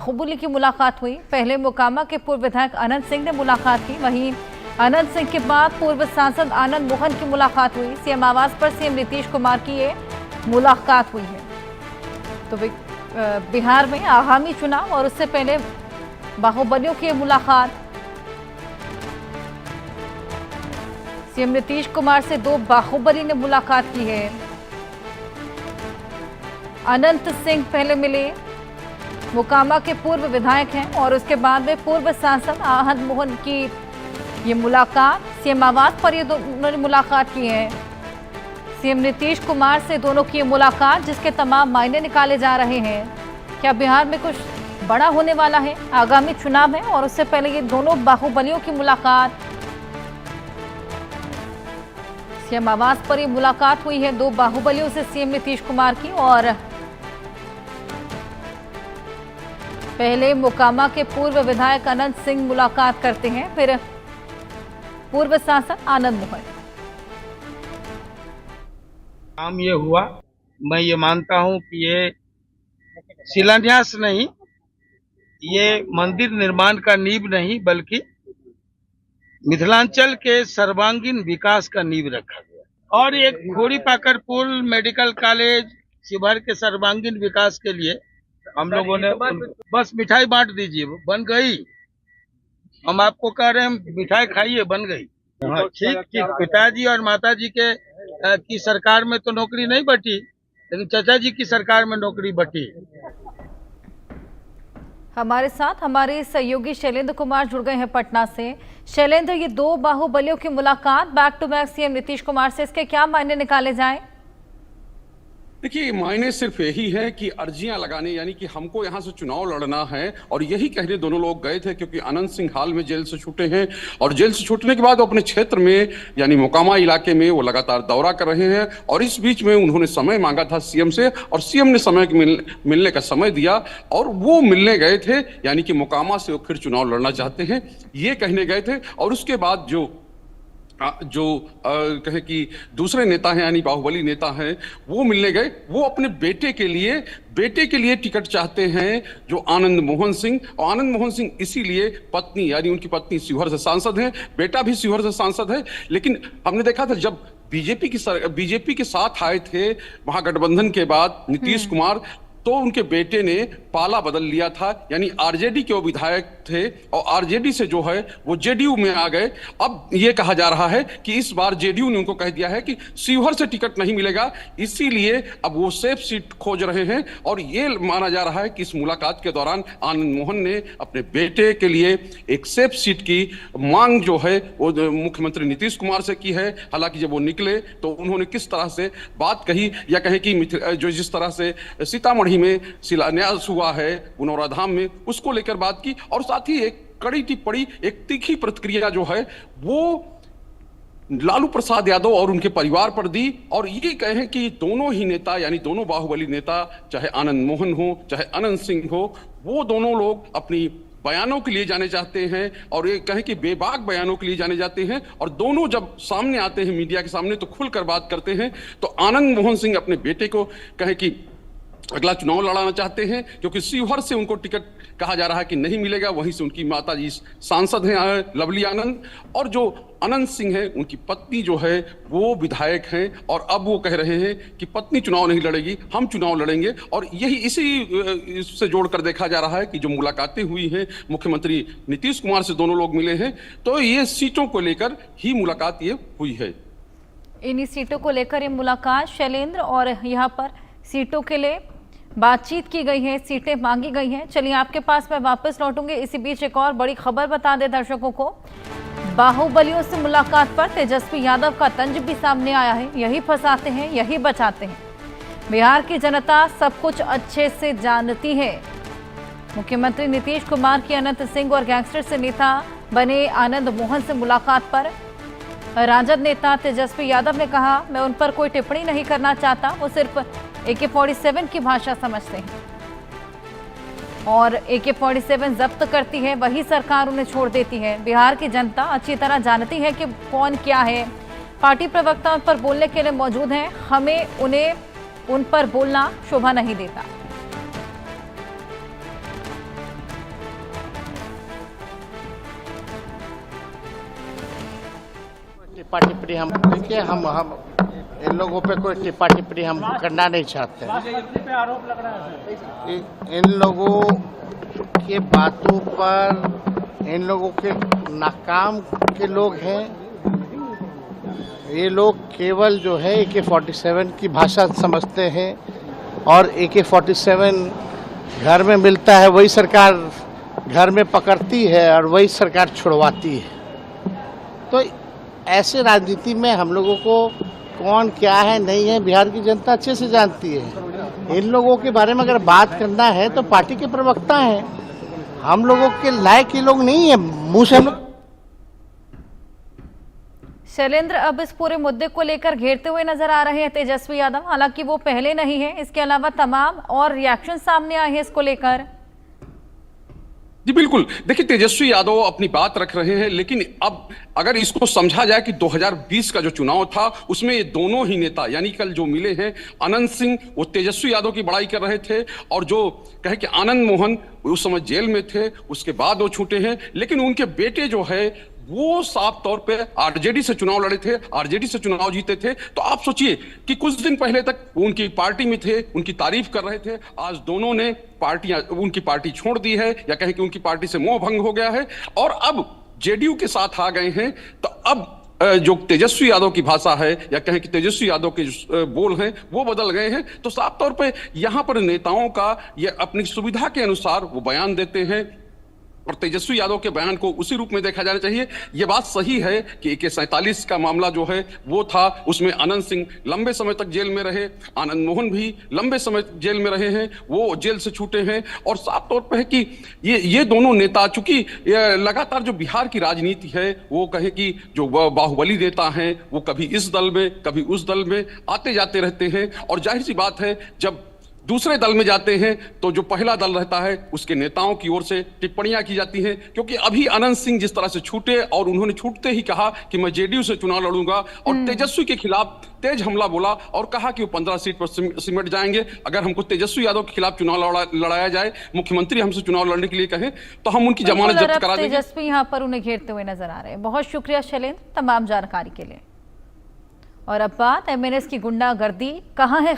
बाहुबली की मुलाकात हुई। पहले मोकामा के पूर्व विधायक अनंत सिंह ने मुलाकात की, वहीं अनंत सिंह के बाद पूर्व सांसद आनंद मोहन की मुलाकात हुई। सीएम आवास पर सीएम नीतीश कुमार की ये मुलाकात हुई है। तो बिहार में आगामी चुनाव और उससे पहले बाहुबलियों की मुलाकात। सीएम नीतीश कुमार से दो बाहुबली ने मुलाकात की है। अनंत सिंह पहले मिले, मोकामा के पूर्व विधायक हैं, और उसके बाद में पूर्व सांसद आनंद मोहन की ये मुलाकात। सीएम आवास पर ये दोनों ने मुलाकात की है। सीएम नीतीश कुमार से दोनों की मुलाकात, जिसके तमाम मायने निकाले जा रहे हैं। क्या बिहार में कुछ बड़ा होने वाला है? आगामी चुनाव है और उससे पहले ये दोनों बाहुबलियों की मुलाकात। सीएम आवास पर ये मुलाकात हुई है दो बाहुबलियों से सीएम नीतीश कुमार की। और पहले मोकामा के पूर्व विधायक अनंत सिंह मुलाकात करते हैं, फिर पूर्व सांसद आनंद मोहन। काम ये हुआ, मैं ये मानता हूं कि ये शिलान्यास नहीं, ये मंदिर निर्माण का नींव नहीं, बल्कि मिथिलांचल के सर्वांगीण विकास का नींव रखा गया। और एक खोड़ी पाकर पुल, मेडिकल कॉलेज, शिवहर के सर्वांगीण विकास के लिए हम लोगों ने बस मिठाई बांट दीजिए, बन गई। हम आपको कह रहे हैं मिठाई खाइए, बन गई। ठीक, पिताजी और माताजी के की सरकार में तो नौकरी नहीं बटी, लेकिन चाचा जी की सरकार में नौकरी बटी। हमारे साथ हमारे सहयोगी शैलेंद्र कुमार जुड़ गए हैं पटना से। शैलेंद्र, ये दो बाहुबलियों की मुलाकात back to back CM Nitish Kumar से, इसके क्या मायने निकाले जाएं? देखिए, मायने सिर्फ यही है कि अर्जियां लगाने, यानी कि हमको यहां से चुनाव लड़ना है, और यही कहने दोनों लोग गए थे। क्योंकि अनंत सिंह हाल में जेल से छूटे हैं, और जेल से छूटने के बाद वो अपने क्षेत्र में यानी मोकामा इलाके में वो लगातार दौरा कर रहे हैं। और इस बीच में उन्होंने समय मांगा था सीएम से, और सीएम ने समय मिलने का समय दिया, और वो मिलने गए थे। यानी कि मोकामा से वो फिर चुनाव लड़ना चाहते हैं, ये कहने गए थे। और उसके बाद जो कहे कि दूसरे नेता हैं, यानी बाहुबली नेता हैं, वो मिलने गए। वो अपने बेटे के लिए टिकट चाहते हैं, जो आनंद मोहन सिंह। और आनंद मोहन सिंह इसीलिए पत्नी, यानी उनकी पत्नी शिवहर से सांसद हैं, बेटा भी शिवहर से सांसद है। लेकिन हमने देखा था जब बीजेपी के साथ आए थे महागठबंधन के बाद नीतीश कुमार, तो उनके बेटे ने पाला बदल लिया था। यानी आरजेडी के वो विधायक थे, और आरजेडी से जो है वो जेडीयू में आ गए। अब ये कहा जा रहा है कि इस बार जेडीयू ने उनको कह दिया है कि शिवहर से टिकट नहीं मिलेगा, इसीलिए अब वो सेफ सीट खोज रहे हैं। और ये माना जा रहा है कि इस मुलाकात के दौरान आनंद मोहन ने अपने बेटे के लिए एक सेफ सीट की मांग जो है वो मुख्यमंत्री नीतीश कुमार से की है। हालांकि जब वो निकले तो उन्होंने किस तरह से बात कही, या कहे कि जो जिस तरह से सीतामढ़ी में शिलान्यास हुआ है पुनौरा धाम में, उसको लेकर बात की। और साथ ही एक कड़ी टिप्पणी, एक तीखी प्रतिक्रिया जो है वो लालू प्रसाद यादव और उनके परिवार पर दी। और ये कहें कि दोनों ही नेता, यानी दोनों बाहुबली नेता, चाहे आनंद मोहन हो चाहे अनंत सिंह हो, वो दोनों लोग अपनी बयानों के लिए जाने जाते हैं, और ये कहें कि बेबाक बयानों के लिए जाने जाते हैं। और दोनों जब सामने आते हैं मीडिया के सामने तो खुलकर बात करते हैं। तो आनंद मोहन सिंह अपने बेटे को कहें कि अगला चुनाव लड़ाना चाहते हैं, क्योंकि शिवहर से उनको टिकट कहा जा रहा है कि नहीं मिलेगा, वहीं से उनकी माता जी सांसद हैं लवली आनंद। और जो अनंत सिंह है, उनकी पत्नी जो है वो विधायक हैं, और अब वो कह रहे हैं कि पत्नी चुनाव नहीं लड़ेगी, हम चुनाव लड़ेंगे। और यही इससे जोड़कर देखा जा रहा है कि जो मुलाकातें हुई हैं, मुख्यमंत्री नीतीश कुमार से दोनों लोग मिले हैं, तो ये सीटों को लेकर ही मुलाकात ये हुई है। इन्हीं सीटों को लेकर ये मुलाकात शैलेंद्र, और यहाँ पर सीटों के लिए बातचीत की गई है, सीटें मांगी गई हैं। चलिए आपके पास मैं वापस लौटूंगी। इसी बीच एक और बड़ी खबर बता दें दर्शकों को। बाहुबलियों से मुलाकात पर तेजस्वी यादव का तंज भी सामने आया है। यही फंसाते हैं, यही बचाते हैं। बिहार की जनता सब कुछ अच्छे से जानती है। मुख्यमंत्री नीतीश कुमार की अनंत सिंह और गैंगस्टर से नेता बने आनंद मोहन से मुलाकात पर राजद नेता तेजस्वी यादव ने कहा, मैं उन पर कोई टिप्पणी नहीं करना चाहता, वो सिर्फ AK-47 की भाषा समझते हैं, और AK-47 जब्त करती है वही सरकार उन्हें छोड़ देती है। बिहार की जनता अच्छी तरह जानती है कि कौन क्या है। पार्टी प्रवक्ता उन पर बोलने के लिए मौजूद हैं, हमें उन पर बोलना शोभा नहीं देता। टिप्पा टिप्पणी हम देखिए हम इन लोगों पे कोई टिप्पा टिप्पणी हम करना नहीं चाहते इन लोगों के बातों पर इन लोगों के नाकाम के लोग हैं ये लोग केवल जो है AK-47 की भाषा समझते हैं और AK-47 घर में मिलता है वही सरकार घर में पकड़ती है और वही सरकार छुड़वाती है। तो ऐसे राजनीति में हम लोगों को कौन क्या है नहीं है बिहार की जनता अच्छे से जानती है। इन लोगों के बारे में अगर बात करना है तो पार्टी के प्रवक्ता हैं, हम लोगों के लायक ये लोग नहीं है। मुंह से हम लोग शैलेंद्र अब इस पूरे मुद्दे को लेकर घेरते हुए नजर आ रहे हैं तेजस्वी यादव, हालांकि वो पहले नहीं है, इसके अलावा तमाम और रिएक्शन सामने आए हैं इसको लेकर। जी बिल्कुल, देखिए तेजस्वी यादव अपनी बात रख रहे हैं, लेकिन अब अगर इसको समझा जाए कि 2020 का जो चुनाव था उसमें ये दोनों ही नेता यानी कल जो मिले हैं अनंत सिंह वो तेजस्वी यादव की बड़ाई कर रहे थे और जो कहे कि आनंद मोहन उस समय जेल में थे, उसके बाद वो छूटे हैं, लेकिन उनके बेटे जो है वो साफ तौर पे आरजेडी से चुनाव लड़े थे, आरजेडी से चुनाव जीते थे। तो आप सोचिए कि कुछ दिन पहले तक उनकी पार्टी में थे, उनकी तारीफ कर रहे थे, आज दोनों ने उनकी पार्टी छोड़ दी है या कहें कि उनकी पार्टी से मोह भंग हो गया है और अब जेडीयू के साथ आ गए हैं। तो अब जो तेजस्वी यादव की भाषा है या कहें कि तेजस्वी यादव के जो बोल हैं वो बदल गए हैं। तो साफ तौर पे यहां पर नेताओं का ये अपनी सुविधा के अनुसार वो बयान देते हैं और तेजस्वी यादव के बयान को उसी रूप में देखा जाना चाहिए। यह बात सही है कि AK-47 का मामला जो है वो था, उसमें अनंत सिंह लंबे समय तक जेल में रहे, आनंद मोहन भी लंबे समय जेल में रहे हैं, वो जेल से छूटे हैं और साफ तौर पर है कि ये दोनों नेता चूंकि लगातार जो बिहार की राजनीति है वो कहे कि जो बाहुबली नेता हैं वो कभी इस दल में कभी उस दल में आते जाते रहते हैं और जाहिर सी बात है जब दूसरे दल में जाते हैं तो जो पहला दल रहता है उसके नेताओं की ओर से टिप्पणियां की जाती हैं। क्योंकि अभी अनंत सिंह जिस तरह से छूटे और उन्होंने छूटते ही कहा कि मैं जेडीयू से चुनाव लड़ूंगा और तेजस्वी के खिलाफ तेज हमला बोला और कहा कि वो 15 सीट पर सिमट जाएंगे। अगर हमको तेजस्वी यादव के खिलाफ चुनाव लड़ाया जाए, मुख्यमंत्री हमसे चुनाव लड़ने के लिए कहें तो हम उनकी जमानत जब्त करा देंगे। तेजस्वी यहाँ पर उन्हें घेरते हुए नजर आ रहे हैं। बहुत शुक्रिया शैलेंद्र तमाम जानकारी के लिए। और अब बात MNS की गुंडागर्दी कहाँ है